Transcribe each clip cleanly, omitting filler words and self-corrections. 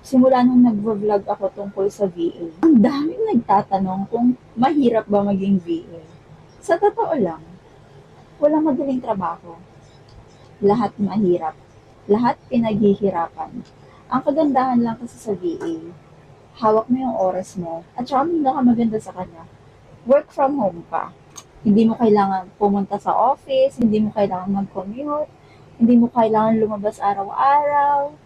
Simula nung nagvo-vlog ako tungkol sa VA, ang daming nagtatanong kung mahirap ba maging VA. Sa totoo lang, walang madaling trabaho. Lahat mahirap. Lahat pinaghihirapan. Ang kagandahan lang kasi sa VA, hawak mo yung oras mo, at saka ang pinakamaganda sa kanya, work from home ka. Hindi mo kailangan pumunta sa office, hindi mo kailangan mag-commute, hindi mo kailangan lumabas araw-araw,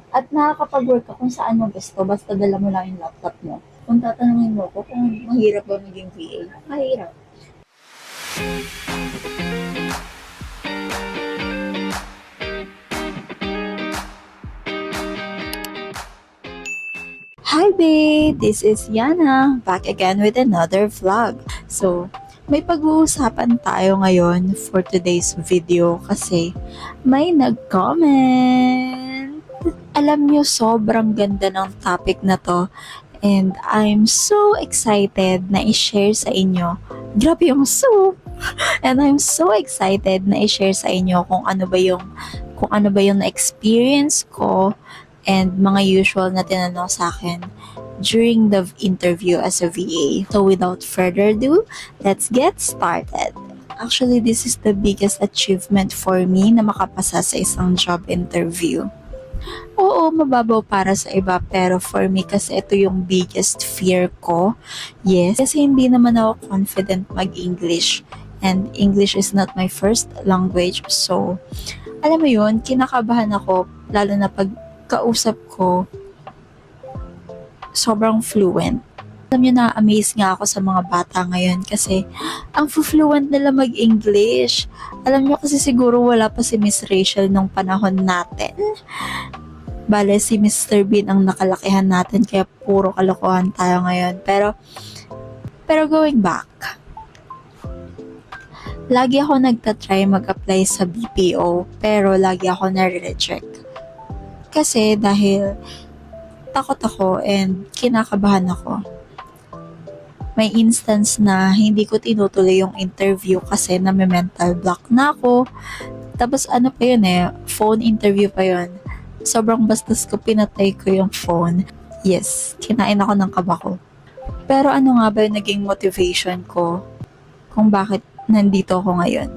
at nakakapag-work ka kung saan mo gusto, basta dala mo lang yung laptop mo. Kung tatanungin mo ko kung mahirap ba maging VA, mahirap. Hi babe! This is Yana, back again with another vlog. So, may pag-uusapan tayo ngayon for today's video kasi may nag-comment. Alam nyo, sobrang ganda ng topic na to and I'm so excited na i-share sa inyo. Grabe yung so! And I'm so excited na i-share sa inyo kung ano ba yung na-experience ko and mga usual na tinanong sa akin during the interview as a VA. So without further ado, let's get started. Actually, this is the biggest achievement for me na makapasa sa isang job interview. Oo, mababaw para sa iba, pero for me kasi ito yung biggest fear ko. Yes, kasi hindi naman ako confident mag-English. And English is not my first language. So, alam mo yun, kinakabahan ako, lalo na pag kausap ko, sobrang fluent. Alam niyo, na-amaze nga ako sa mga bata ngayon kasi ang fluent nila mag-English. Alam niyo kasi siguro wala pa si Miss Rachel nung panahon natin. Bale, si Mr. Bean ang nakalakihan natin kaya puro kalokohan tayo ngayon. Pero going back, lagi ako nagtatry mag-apply sa BPO pero lagi ako na-reject. Kasi dahil takot ako and kinakabahan ako. May instance na hindi ko tinutuloy yung interview kasi mental block na ako. Tapos ano pa yun phone interview pa yun. Sobrang bastos ko, pinatay ko yung phone. Yes, kinain ako ng kaba ko. Pero ano nga ba yung naging motivation ko kung bakit nandito ako ngayon?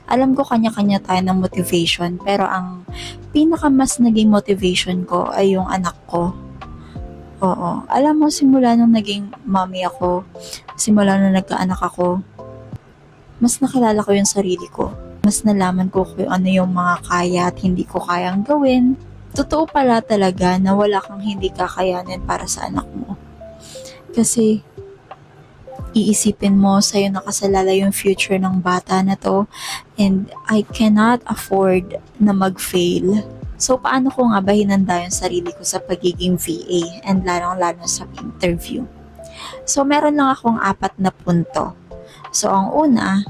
Alam ko kanya-kanya tayo ng motivation, pero ang pinakamas naging motivation ko ay yung anak ko. Oo. Alam mo, simula nung naging mommy ako, simula nung nagkaanak ako, mas nakilala ko yung sarili ko. Mas nalaman ko kung ano yung mga kaya at hindi ko kayang gawin. Totoo pala talaga na wala kang hindi kakayanin para sa anak mo. Kasi iisipin mo sa'yo nakasalala yung future ng bata na to and I cannot afford na mag-fail. So, paano ko nga ba hinanda yung sarili ko sa pagiging VA and lalong-lalo sa interview? So, meron lang akong 4 na punto. So, ang una,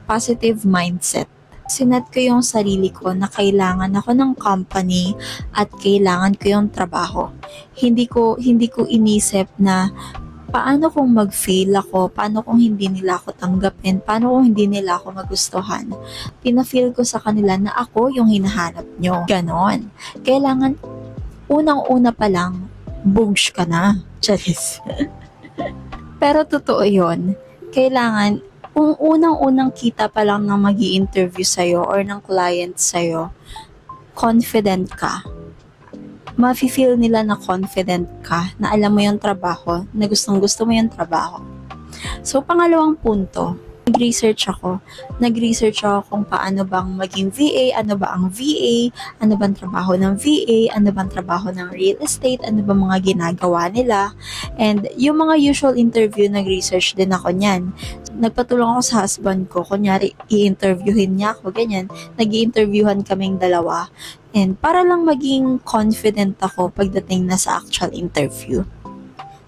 positive mindset. Sinet ko yung sarili ko na kailangan ako ng company at kailangan ko yung trabaho. Hindi ko inisip na paano kung mag-fail ako, paano kung hindi nila ako tanggapin, paano kung hindi nila ako magustuhan. Pina-feel ko sa kanila na ako yung hinahanap nyo. Ganon. Kailangan, unang-una pa lang, boosh ka na. Charis. Pero totoo yun. Kailangan, kung unang-unang kita pa lang ng magi-interview sa'yo or ng client sa'yo, confident ka. Mafe-feel nila na confident ka, na alam mo yung trabaho, na gustong-gusto mo yung trabaho. So, pangalawang punto, nag-research ako kung paano bang maging VA, ano ba ang VA, ano bang trabaho ng VA, ano bang trabaho ng real estate, ano bang mga ginagawa nila, and yung mga usual interview, nag-research din ako niyan. Nagpatulong ako sa husband ko, kunyari, i-interviewin niya ako, ganyan, nag-i-interviewhan kaming dalawa, and para lang maging confident ako pagdating na sa actual interview.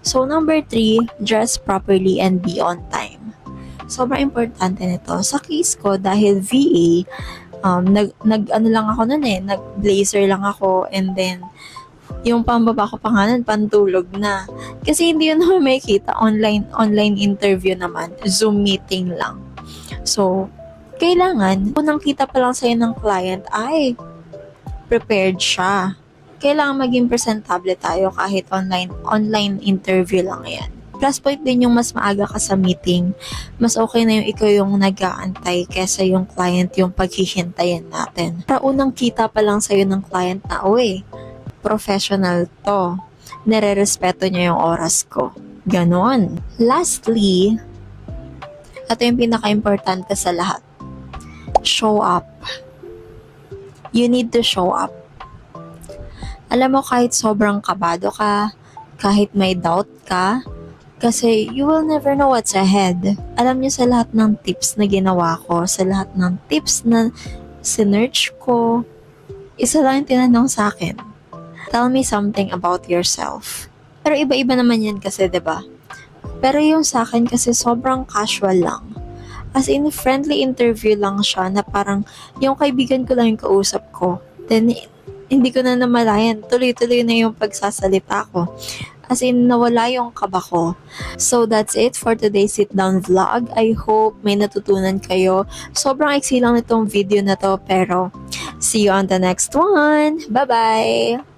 So, number 3, dress properly and be on time. Sobrang importante nito. Sa case ko, dahil VA, ano lang ako nun nag-blazer lang ako, and then, yung pambaba ko pa nga nun, pantulog na. Kasi hindi yun naman makikita, online interview naman, Zoom meeting lang. So, kailangan, unang kita pa lang sa'yo ng client, ay, prepared siya. kailangan maging presentable tayo kahit online interview lang yan. Plus point din yung mas maaga ka sa meeting. Mas okay na yung ikaw yung nag-aantay kesa yung client yung paghihintayin natin. Para unang kita pa lang sa'yo ng client na, uy, professional to. Nire-respeto niya yung oras ko. Ganon. Lastly, ito yung pinaka-importante sa lahat. Show up. You need to show up. Alam mo, kahit sobrang kabado ka, kahit may doubt ka, kasi you will never know what's ahead. Alam niyo, sa lahat ng tips na ginawa ko, sa lahat ng tips na sinearch ko, isa lang yung tinanong sa akin. Tell me something about yourself. Pero iba-iba naman yan kasi, 'di ba? Pero yung sa akin kasi sobrang casual lang. As in, friendly interview lang siya na parang yung kaibigan ko lang yung kausap ko. Then, hindi ko na namalayan. Tuloy-tuloy na yung pagsasalita ko. As in, nawala yung kaba ko. So, that's it for today's sit-down vlog. I hope may natutunan kayo. Sobrang iksi lang nitong video na to, pero see you on the next one. Bye-bye!